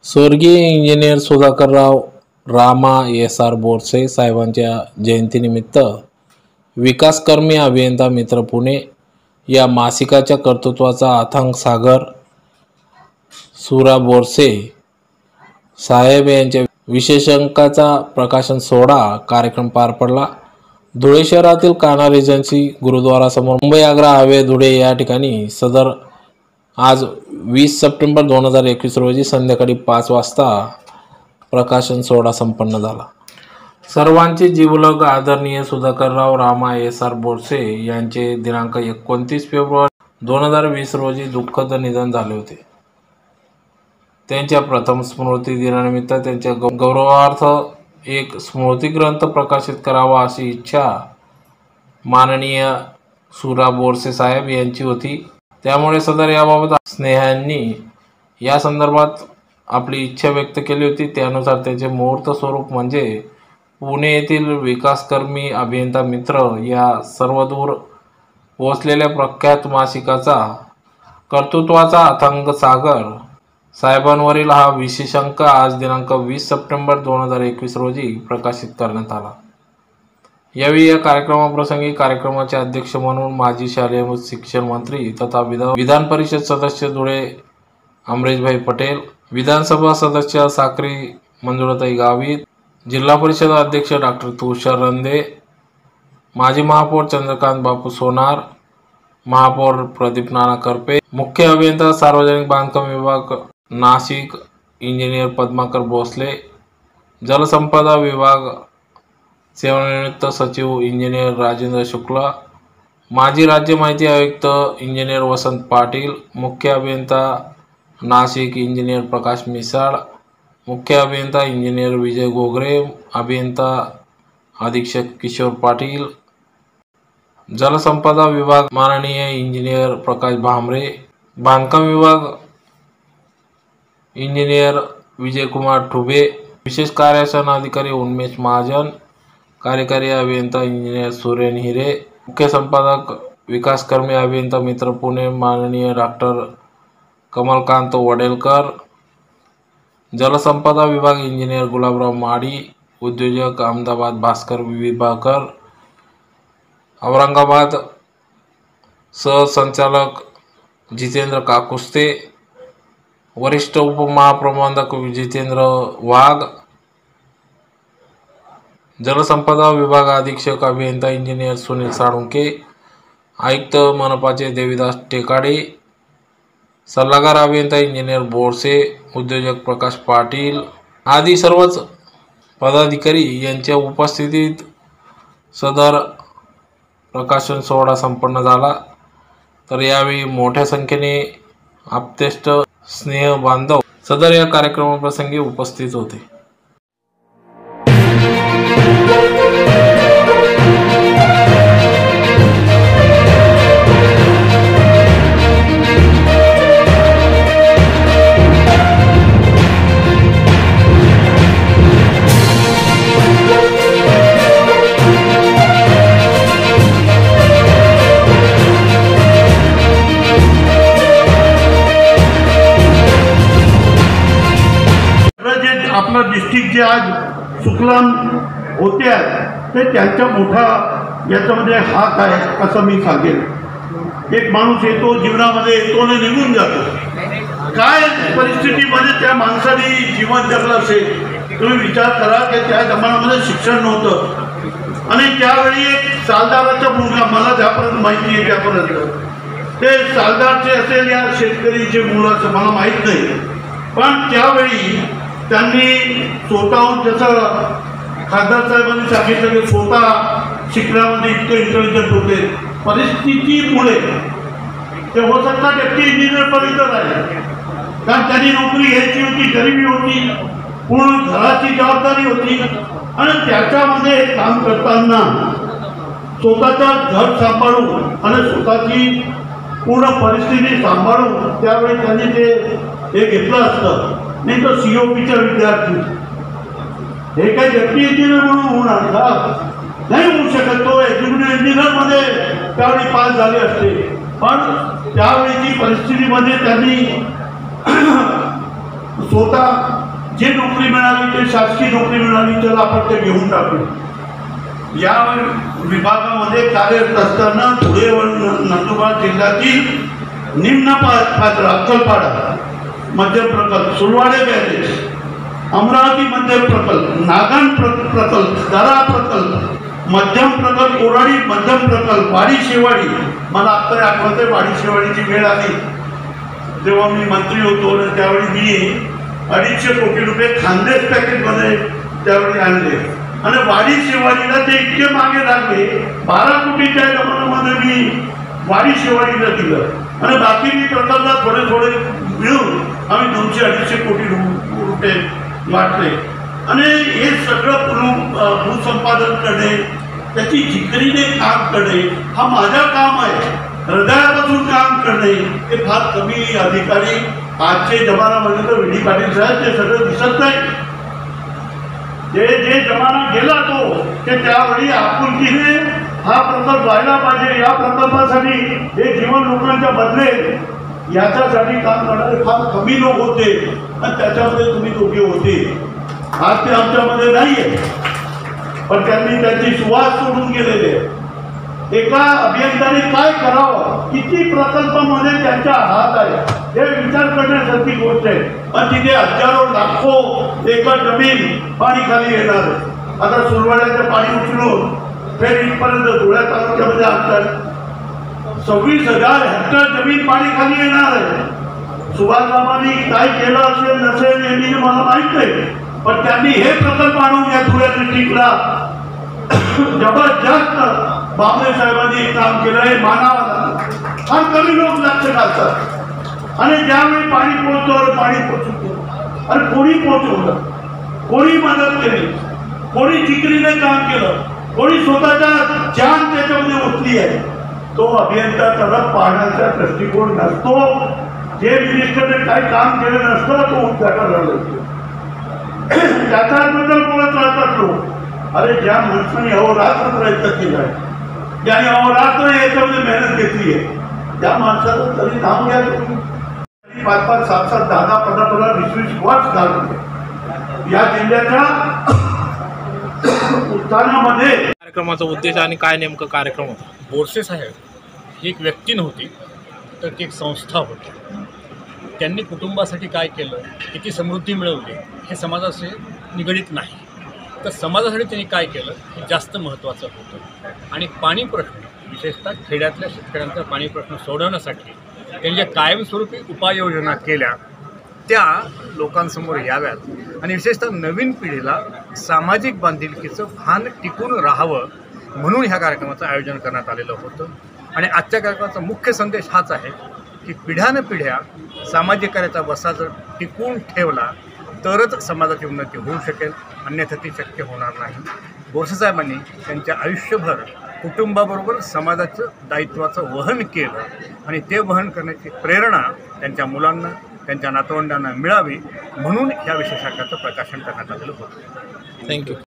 स्वर्गीय engineer Sudhakarrao Rama SR. Borse साहेबांच्या जयंतीनिमित्त विकासकर्मी अभियंता मित्र पुणे या मासिकाच्या कर्तृत्वाचा अथांग सागर सुरा बोरसे साहेब यांच्या विशेष अंकाचा प्रकाशन सोहळा कार्यक्रम पार पडला। धुळे शहरातील कान्हा रेजन्सी गुरुद्वारासमोर मुंबई आग्रा हायवे धुळे या ठिकाणी सदर आज 20 सप्टेंबर 2021 रोजी संध्याकाळी 5 वाजता प्रकाशन सोहळा संपन्न झाला। सर्वांचे जीवलग आदरणीय सुधाकरराव रामा एस.आर. बोरसे यांचे दिनांक 29 फेब्रुवारी 2020 रोजी दुःखद निधन झाले होते। त्यांच्या प्रथम स्मृती दिनानिमित्त त्यांच्या गौरवार्थ एक स्मृती ग्रंथ प्रकाशित करावा अशी इच्छा माननीय सुरा बोरसे साहेब यांची होती। त्यामुळे सदर याबाबत स्नेहांनी या संदर्भात आपली इच्छा व्यक्त केली होती। त्यानुसार त्याचे मुहूर्त स्वरूप म्हणजे पुणे येथील विकासकर्मी अभियंता मित्र या सर्वदूर पोहोचलेल्या प्रख्यात मासिकाचा कर्तृत्वाचा अथांग सागर साहेबांवरील हा विशेष अंक आज दिनांक 20 सप्टेंबर 2021 रोजी प्रकाशित करण्यात आला। यावेळी या कार्यक्रमाप्रसंगी कार्यक्रमाचे अध्यक्ष म्हणून माजी शालेय शिक्षण मंत्री तथा विधान परिषद सदस्य धुळे अमरेशभाई पटेल, विधानसभा सदस्य साक्री मंजुळाताई गावित, जिल्हा परिषद अध्यक्ष डॉक्टर तुषार रंदे, माजी महापौर चंद्रकांत बापू सोनार, महापौर प्रदीप नाना करपे, मुख्य अभियंता सार्वजनिक बांधकाम विभाग नाशिक इंजिनियर पद्माकर भोसले, जलसंपदा विभाग सेवानिवृत्त सचिव इंजिनियर राजेंद्र शुक्ला, माजी राज्य माहिती आयुक्त इंजिनियर वसंत पाटील, मुख्य अभियंता नाशिक इंजिनियर प्रकाश मिसाळ, मुख्य अभियंता इंजिनियर विजय गोगरे, अभियंता अधीक्षक किशोर पाटील, जलसंपदा विभाग माननीय इंजिनियर प्रकाश भामरे, बांधकाम विभाग इंजिनियर विजयकुमार ठुबे, विशेष कार्यशासन अधिकारी उन्मेष महाजन, कार्यकारी अभियंता इंजिनियर सुरेन हिरे, मुख्य संपादक विकासकर्मी अभियंता मित्र पुणे माननीय डॉक्टर कमलकांत वडेलकर, जलसंपदा विभाग इंजिनियर गुलाबराव माडी, उद्योजक अहमदाबाद भास्कर विभाकर, औरंगाबाद सहसंचालक जितेंद्र काकुस्ते, वरिष्ठ उपमहाप्रबंधक जितेंद्र वाघ, जलसंपदा विभाग अधीक्षक अभियंता इंजिनियर सुनील साळुंके, आयुक्त मनपाचे देवीदास टेकाडे, सल्लागार अभियंता इंजिनियर बोरसे, उद्योजक प्रकाश पाटील आदी सर्वच पदाधिकारी यांच्या उपस्थितीत सदर प्रकाशन सोहळा संपन्न झाला। तर यावेळी मोठ्या संख्येने आप्तेष्ट स्नेह बांधव सदर या कार्यक्रमाप्रसंगी उपस्थित होते। आपला डिस्ट्रिक्ट जे आज सुकलाम होते ते त्यांचा मोठा याच्यामध्ये हात आहे असं मी सांगेन। एक माणूस येतो जीवनामध्ये येतो आणि निघून जातो, काय परिस्थितीमध्ये त्या माणसाने जीवन जगलं असेल तुम्ही विचार करा की त्या जमान्यामध्ये शिक्षण नव्हतं आणि त्यावेळी एक सालदाराचा मुलगा, मला ज्यापर्यंत माहिती आहे त्यापर्यंत ते सालदारचे असेल या शेतकरीचे मुलं असं मला माहीत नाही, पण त्यावेळी त्यांनी स्वतःहून जसं खासदार साहेबांनी सांगितलं की स्वतः शिक्षणामध्ये इतके इंटेलिजंट होते, परिस्थितीमुळे ते हो सकता व्यक्ती इंजिनियर पर्यंत राहिले, कारण त्यांनी नोकरी घ्यायची होती, गरिबी होती, पूर्ण घराची जबाबदारी होती आणि त्याच्यामध्ये काम करताना स्वतःचं घर सांभाळून आणि स्वतःची पूर्ण परिस्थिती सांभाळून त्यावेळी त्यांनी ते घेतलं असतं। नाही तर COPचा विद्यार्थी हे काही व्यक्ती इंजिनियर म्हणून होणार का? नाही होऊ शकत। तो एक्झिक्युटिव्ह इंजिनियरमध्ये त्यावेळी पास झाले असते, पण त्यावेळीची परिस्थितीमध्ये त्यांनी स्वतः जे नोकरी मिळाली ते शासकीय नोकरी मिळाली तर आपण ते घेऊन टाकू. या विभागामध्ये कार्यरत असताना धुळे व नंदुरबार जिल्ह्यातील निम्न पात्र अक्कलपाडा मध्यम प्रकल्प, सुलवाडे बॅरेज, अमरावती मध्यम प्रकल्प, नागण प्रकल्प, दरा प्रकल्प, मध्यम प्रकल्प, कोराडी मध्यम प्रकल्प, वाडी शेवाडी. मला आत्ता आठवते वाडी शेवाडीची वेळ आली जेव्हा मी मंत्री होतो आणि त्यावेळी मी 250 कोटी रुपये खानदेश पॅकेजमध्ये त्यावेळी आणले आणि वाडी शेवाडीला ते इतके मागे लागले 12 कोटीच्या जमान्यामध्ये मी वाडी शेवाडीला दिलं आणि बाकी मी प्रकल्पाला थोडे मिळून आम्ही 200-250 कोटी रुपये वाटले. आणि हे सगळं भूसंपादन करणे, त्याची जिकरीने काम करणे हा माझा काम आहे. हृदयापासून काम करणे हे फार कमी अधिकारी आजचे जमान्यामध्ये तर विडी पाटील साहेब ते सगळं दिसत नाही. जे जमाना गेला तो ते त्यावेळी आपुलकीने हा प्रकल्प व्हायला पाहिजे, या प्रकल्पासाठी हे जीवन लोकांच्या बदलेल याच्यासाठी काम करणारे फार कमी लोक होते आणि त्याच्यामध्ये तुम्ही दोघे होते. आज ते आमच्यामध्ये नाही आहे, पण त्यांनी त्यांची सुवास सोडून गेलेले. एका अभियंत्याने काय करावं, किती प्रकल्पामध्ये त्यांचा हात आहे हे विचार करण्यासारखी गोष्ट आहे. पण तिथे हजारो लाखो एकर जमीन पाणी खाली येणार आहे. आता सुलवाड्याचं पाणी उचलून फेर इथपर्यंत धुळ्या तालुक्यामध्ये आणतात. 26,000 हेक्टर जमीन पाणी खाली येणार आहे. सुभाषबाबांनी काय केलं असेल नसेल यांनी मला माहित नाही, पण त्यांनी हे प्रकल्प आणून या धुळ्या डिस्ट्रिक्टला जबरदस्त बाबरे साहेबांनी काम केलं हे मानावं. फार कमी लोक लक्ष घालतात आणि ज्यावेळी पाणी पोचतो आणि कोणी पोचवलं, कोणी मदत केली, कोणी जिकरीने काम केलं, कोणी स्वतःच्या जान त्याच्यामध्ये ओतली आहे, तो अभियंता त्याला पाहण्याचा दृष्टिकोन नसतो. जे मिनिस्टरने काही काम केलं नसतं तो उद्घाटनाला लागतो. त्याच्याबद्दल बोलत राहतात लोक. अरे ज्या माणसाने अहोरात्र प्रयत्न केला आहे, ज्याने अहोरात्र याच्यामध्ये मेहनत घेतली आहे, त्या माणसाला तरी नाव घ्या. 5-5, 7-7, 10-10, 15-15, 20-20 वर्ष झाले या जिल्ह्याच्या उत्थानामध्ये. कार्यक्रमाचा उद्देश आणि काय नेमकं कार्यक्रम होता? बोरसे साहेब ही एक व्यक्ती नव्हती तर ती एक संस्था होती. त्यांनी कुटुंबासाठी काय केलं, किती समृद्धी मिळवली हे समाजाशी निगडीत नाही, तर समाजासाठी त्यांनी काय केलं हे जास्त महत्त्वाचं होतं. आणि पाणी प्रश्न, विशेषतः खेड्यातल्या शेतकऱ्यांचा पाणी प्रश्न सोडवण्यासाठी त्यांनी ज्या कायमस्वरूपी उपाययोजना केल्या त्या लोकांसमोर याव्यात आणि विशेषतः नवीन पिढीला सामाजिक बांधिलकीचं भान टिकून राहावं म्हणून ह्या कार्यक्रमाचं आयोजन करण्यात आलेलं होतं. आणि आजच्या कार्यक्रमाचा मुख्य संदेश हाच आहे की पिढ्यानपिढ्या सामाजिक कार्याचा वसा जर टिकून ठेवला तरच समाजाची उन्नती होऊ शकेल, अन्यथा ती शक्य होणार नाही. बोरसे साहेबांनी त्यांच्या आयुष्यभर कुटुंबाबरोबर समाजाचं दायित्वाचं वहन केलं आणि ते वहन करण्याची प्रेरणा त्यांच्या मुलांना, त्यांच्या नातवंडांना मिळावी म्हणून ह्या विशेषांकाचं प्रकाशन करण्यात आलेलं होतं. थँक्यू.